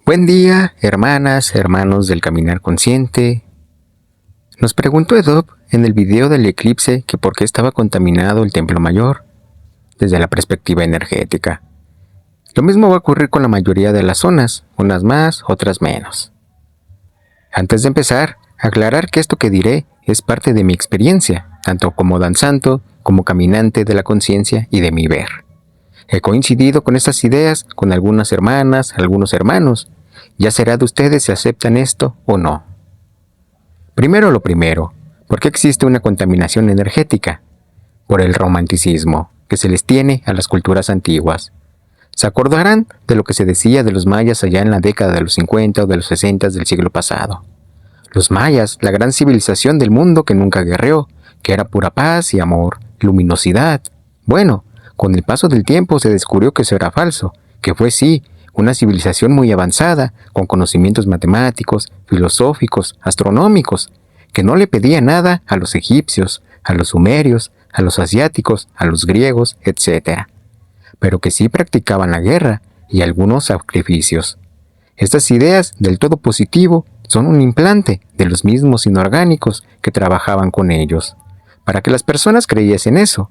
Buen día, hermanas, hermanos del Caminar Consciente. Nos preguntó Edop en el video del eclipse que por qué estaba contaminado el Templo Mayor, desde la perspectiva energética. Lo mismo va a ocurrir con la mayoría de las zonas, unas más, otras menos. Antes de empezar, aclarar que esto que diré es parte de mi experiencia, tanto como danzante, como caminante de la conciencia y de mi ver. He coincidido con estas ideas con algunas hermanas, algunos hermanos. Ya será de ustedes si aceptan esto o no. Primero lo primero, ¿por qué existe una contaminación energética? Por el romanticismo que se les tiene a las culturas antiguas. ¿Se acordarán de lo que se decía de los mayas allá en la década de los 50 o de los 60 del siglo pasado? Los mayas, la gran civilización del mundo que nunca guerreó, que era pura paz y amor, luminosidad. Bueno, con el paso del tiempo se descubrió que eso era falso, que fue sí, una civilización muy avanzada, con conocimientos matemáticos, filosóficos, astronómicos, que no le pedía nada a los egipcios, a los sumerios, a los asiáticos, a los griegos, etc. Pero que sí practicaban la guerra y algunos sacrificios. Estas ideas del todo positivo son un implante de los mismos inorgánicos que trabajaban con ellos, para que las personas creyesen eso.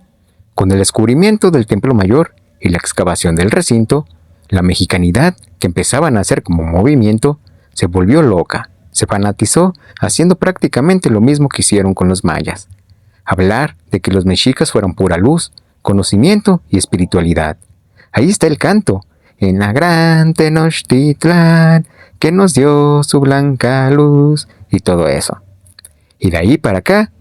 Con el descubrimiento del Templo Mayor y la excavación del recinto, la mexicanidad, que empezaba a nacer como movimiento, se volvió loca, se fanatizó, haciendo prácticamente lo mismo que hicieron con los mayas. Hablar de que los mexicas fueran pura luz, conocimiento y espiritualidad. Ahí está el canto, en la gran Tenochtitlán, que nos dio su blanca luz, y todo eso. Y de ahí para acá,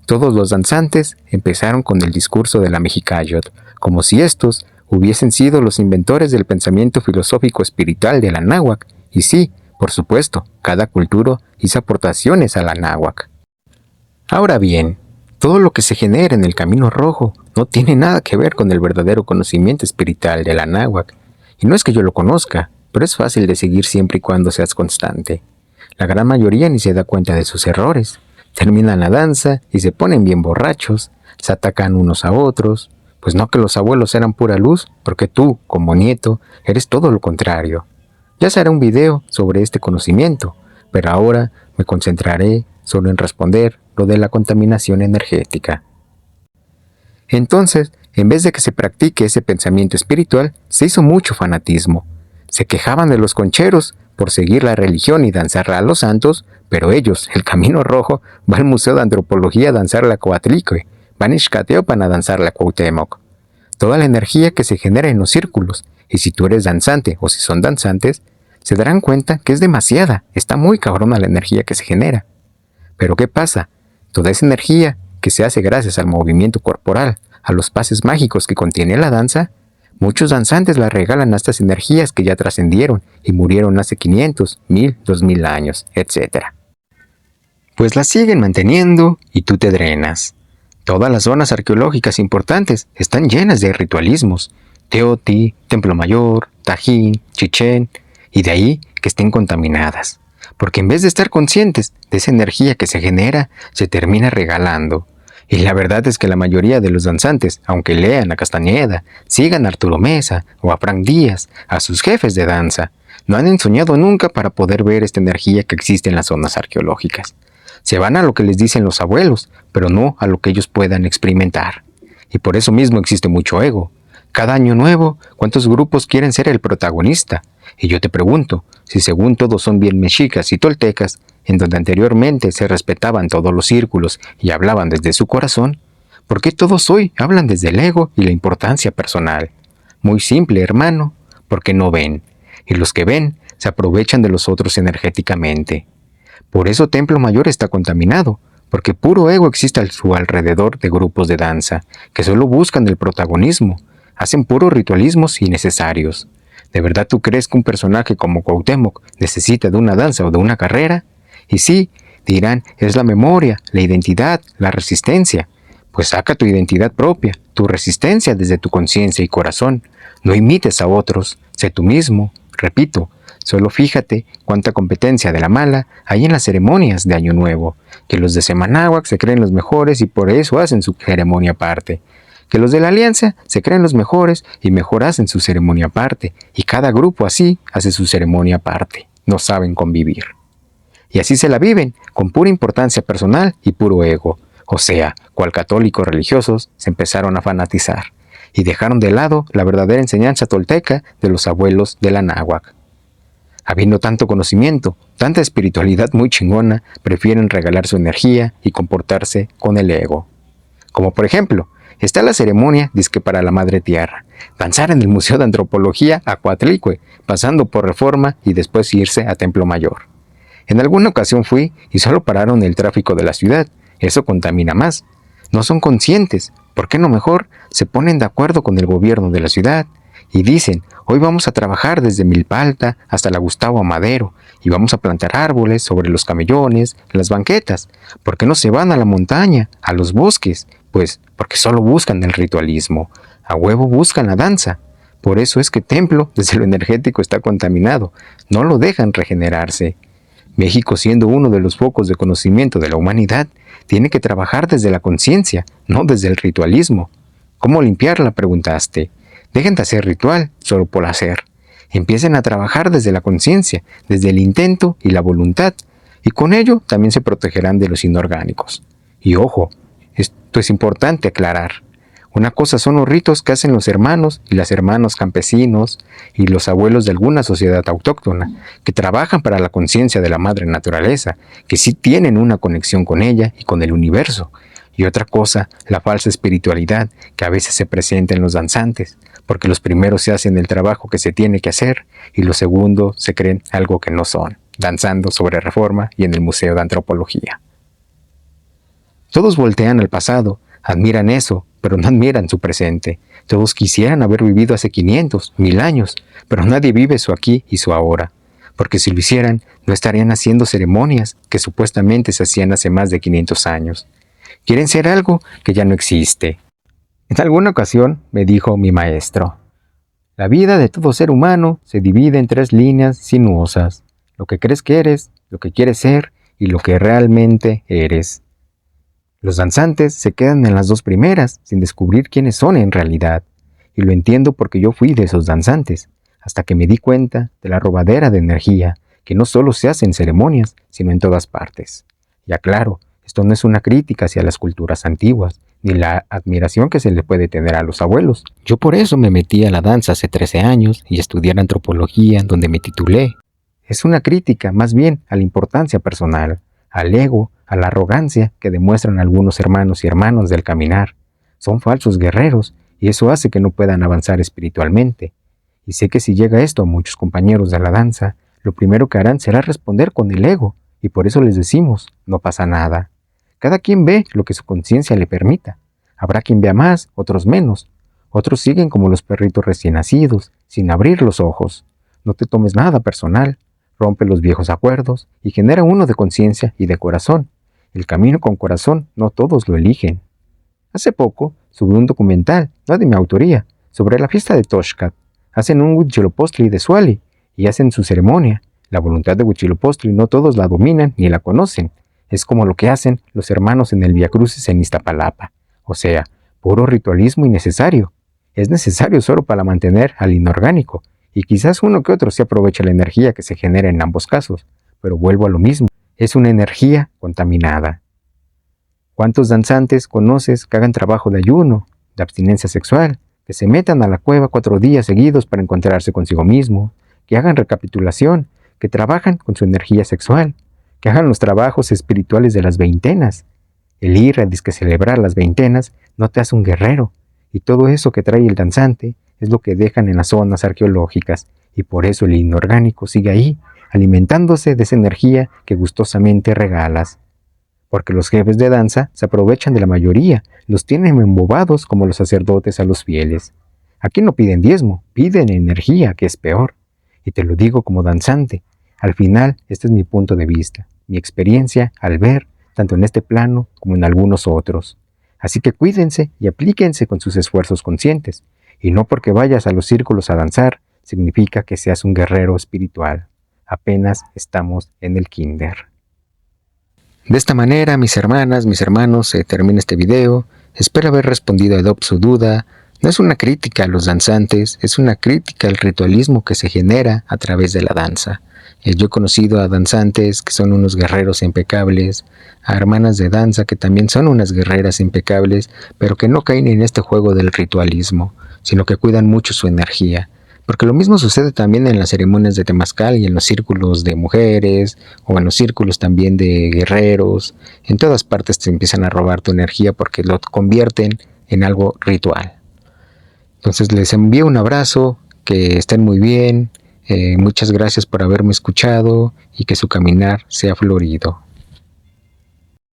todos los danzantes empezaron con el discurso de la Mexicayotl, como si estos hubiesen sido los inventores del pensamiento filosófico espiritual de la náhuatl, y sí, por supuesto, cada cultura hizo aportaciones a la náhuatl. Ahora bien, todo lo que se genera en el Camino Rojo no tiene nada que ver con el verdadero conocimiento espiritual de la náhuatl, y no es que yo lo conozca, pero es fácil de seguir siempre y cuando seas constante. La gran mayoría ni se da cuenta de sus errores. Terminan la danza y se ponen bien borrachos, se atacan unos a otros, pues no que los abuelos eran pura luz, porque tú, como nieto, eres todo lo contrario. Ya se hará un video sobre este conocimiento, pero ahora me concentraré solo en responder lo de la contaminación energética. Entonces, en vez de que se practique ese pensamiento espiritual, se hizo mucho fanatismo. Se quejaban de los concheros por seguir la religión y danzarla a los santos, pero ellos, el Camino Rojo, va al Museo de Antropología a danzar la Coatlicue, van a Ixcateopan a danzar la Cuauhtémoc. Toda la energía que se genera en los círculos, y si tú eres danzante o si son danzantes, se darán cuenta que es demasiada, está muy cabrona la energía que se genera. Pero ¿qué pasa? Toda esa energía que se hace gracias al movimiento corporal, a los pases mágicos que contiene la danza, muchos danzantes la regalan a estas energías que ya trascendieron y murieron hace 500, 1000, 2000 años, etc. Pues la siguen manteniendo y tú te drenas. Todas las zonas arqueológicas importantes están llenas de ritualismos. Teoti, Templo Mayor, Tajín, Chichén, y de ahí que estén contaminadas. Porque en vez de estar conscientes de esa energía que se genera, se termina regalando. Y la verdad es que la mayoría de los danzantes, aunque lean a Castañeda, sigan a Arturo Mesa o a Frank Díaz, a sus jefes de danza, no han ensoñado nunca para poder ver esta energía que existe en las zonas arqueológicas. Se van a lo que les dicen los abuelos, pero no a lo que ellos puedan experimentar. Y por eso mismo existe mucho ego. Cada año nuevo, ¿cuántos grupos quieren ser el protagonista? Y yo te pregunto, si según todos son bien mexicas y toltecas, en donde anteriormente se respetaban todos los círculos y hablaban desde su corazón, ¿por qué todos hoy hablan desde el ego y la importancia personal? Muy simple, hermano, porque no ven, y los que ven se aprovechan de los otros energéticamente. Por eso Templo Mayor está contaminado, porque puro ego existe a su alrededor de grupos de danza, que solo buscan el protagonismo, hacen puros ritualismos innecesarios. ¿De verdad tú crees que un personaje como Cuauhtémoc necesita de una danza o de una carrera? Y sí, dirán, es la memoria, la identidad, la resistencia. Pues saca tu identidad propia, tu resistencia desde tu conciencia y corazón. No imites a otros, sé tú mismo. Repito, solo fíjate cuánta competencia de la mala hay en las ceremonias de Año Nuevo, que los de Semanáhuac se creen los mejores y por eso hacen su ceremonia aparte. que los de la alianza se creen los mejores y mejor hacen su ceremonia aparte, y cada grupo así hace su ceremonia aparte. No saben convivir. Y así se la viven, con pura importancia personal y puro ego. O sea, cual católicos religiosos se empezaron a fanatizar y dejaron de lado la verdadera enseñanza tolteca de los abuelos de la náhuatl. Habiendo tanto conocimiento, tanta espiritualidad muy chingona, prefieren regalar su energía y comportarse con el ego. Como por ejemplo, está la ceremonia disque para la Madre Tierra, danzar en el Museo de Antropología a Coatlicue, pasando por Reforma y después irse a Templo Mayor. En alguna ocasión fui y solo pararon el tráfico de la ciudad, eso contamina más. No son conscientes, ¿por qué no mejor se ponen de acuerdo con el gobierno de la ciudad? Y dicen, hoy vamos a trabajar desde Milpa Alta hasta la Gustavo Amadero y vamos a plantar árboles sobre los camellones, las banquetas. ¿Por qué no se van a la montaña, a los bosques? Pues porque solo buscan el ritualismo, a huevo buscan la danza. Por eso es que Templo, desde lo energético, está contaminado, no lo dejan regenerarse. México, siendo uno de los focos de conocimiento de la humanidad, tiene que trabajar desde la conciencia, no desde el ritualismo. ¿Cómo limpiarla?, preguntaste. Dejen de hacer ritual solo por hacer. Empiecen a trabajar desde la conciencia, desde el intento y la voluntad, y con ello también se protegerán de los inorgánicos. Y ojo, esto es importante aclarar. Una cosa son los ritos que hacen los hermanos y las hermanas campesinos y los abuelos de alguna sociedad autóctona, que trabajan para la conciencia de la madre naturaleza, que sí tienen una conexión con ella y con el universo. Y otra cosa, la falsa espiritualidad que a veces se presenta en los danzantes, porque los primeros se hacen el trabajo que se tiene que hacer y los segundos se creen algo que no son, danzando sobre Reforma y en el Museo de Antropología. Todos voltean al pasado, admiran eso, pero no admiran su presente. Todos quisieran haber vivido hace 500, 1000 años, pero nadie vive su aquí y su ahora, porque si lo hicieran, no estarían haciendo ceremonias que supuestamente se hacían hace más de 500 años. Quieren ser algo que ya no existe. En alguna ocasión me dijo mi maestro, la vida de todo ser humano se divide en 3 líneas sinuosas, lo que crees que eres, lo que quieres ser y lo que realmente eres. Los danzantes se quedan en las 2 primeras, sin descubrir quiénes son en realidad. Y lo entiendo porque yo fui de esos danzantes, hasta que me di cuenta de la robadera de energía, que no solo se hace en ceremonias, sino en todas partes. Y aclaro, esto no es una crítica hacia las culturas antiguas, ni la admiración que se le puede tener a los abuelos. Yo por eso me metí a la danza hace 13 años y estudié antropología, donde me titulé. Es una crítica más bien a la importancia personal, al ego, a la arrogancia que demuestran algunos hermanos y hermanas del caminar. Son falsos guerreros y eso hace que no puedan avanzar espiritualmente. Y sé que si llega esto a muchos compañeros de la danza, lo primero que harán será responder con el ego, y por eso les decimos, no pasa nada. Cada quien ve lo que su conciencia le permita. Habrá quien vea más, otros menos. Otros siguen como los perritos recién nacidos, sin abrir los ojos. No te tomes nada personal. Rompe los viejos acuerdos y genera uno de conciencia y de corazón. El camino con corazón no todos lo eligen. Hace poco subí un documental, no de mi autoría, sobre la fiesta de Toxcat. Hacen un Huitzilopochtli de Suali y hacen su ceremonia. La voluntad de Huitzilopochtli no todos la dominan ni la conocen. Es como lo que hacen los hermanos en el Vía Crucis en Iztapalapa. O sea, puro ritualismo innecesario. Es necesario solo para mantener al inorgánico. Y quizás uno que otro se aproveche la energía que se genera en ambos casos. Pero vuelvo a lo mismo. Es una energía contaminada. ¿Cuántos danzantes conoces que hagan trabajo de ayuno, de abstinencia sexual, que se metan a la cueva 4 días seguidos para encontrarse consigo mismo, que hagan recapitulación, que trabajan con su energía sexual, que hagan los trabajos espirituales de las veintenas? El ir a celebrar las veintenas no te hace un guerrero, y todo eso que trae el danzante es lo que dejan en las zonas arqueológicas, y por eso el inorgánico sigue ahí, alimentándose de esa energía que gustosamente regalas. Porque los jefes de danza se aprovechan de la mayoría, los tienen embobados como los sacerdotes a los fieles. Aquí no piden diezmo, piden energía, que es peor. Y te lo digo como danzante. Al final, este es mi punto de vista, mi experiencia al ver, tanto en este plano como en algunos otros. Así que cuídense y aplíquense con sus esfuerzos conscientes. Y no porque vayas a los círculos a danzar, significa que seas un guerrero espiritual. Apenas estamos en el kinder. De esta manera, mis hermanas, mis hermanos, se termina este video. Espero haber respondido a Edob su duda. No es una crítica a los danzantes, es una crítica al ritualismo que se genera a través de la danza. Yo he conocido a danzantes que son unos guerreros impecables, a hermanas de danza que también son unas guerreras impecables, pero que no caen en este juego del ritualismo, sino que cuidan mucho su energía. Porque lo mismo sucede también en las ceremonias de temazcal y en los círculos de mujeres, o en los círculos también de guerreros. En todas partes te empiezan a robar tu energía porque lo convierten en algo ritual. Entonces les envío un abrazo, que estén muy bien, muchas gracias por haberme escuchado y que su caminar sea florido.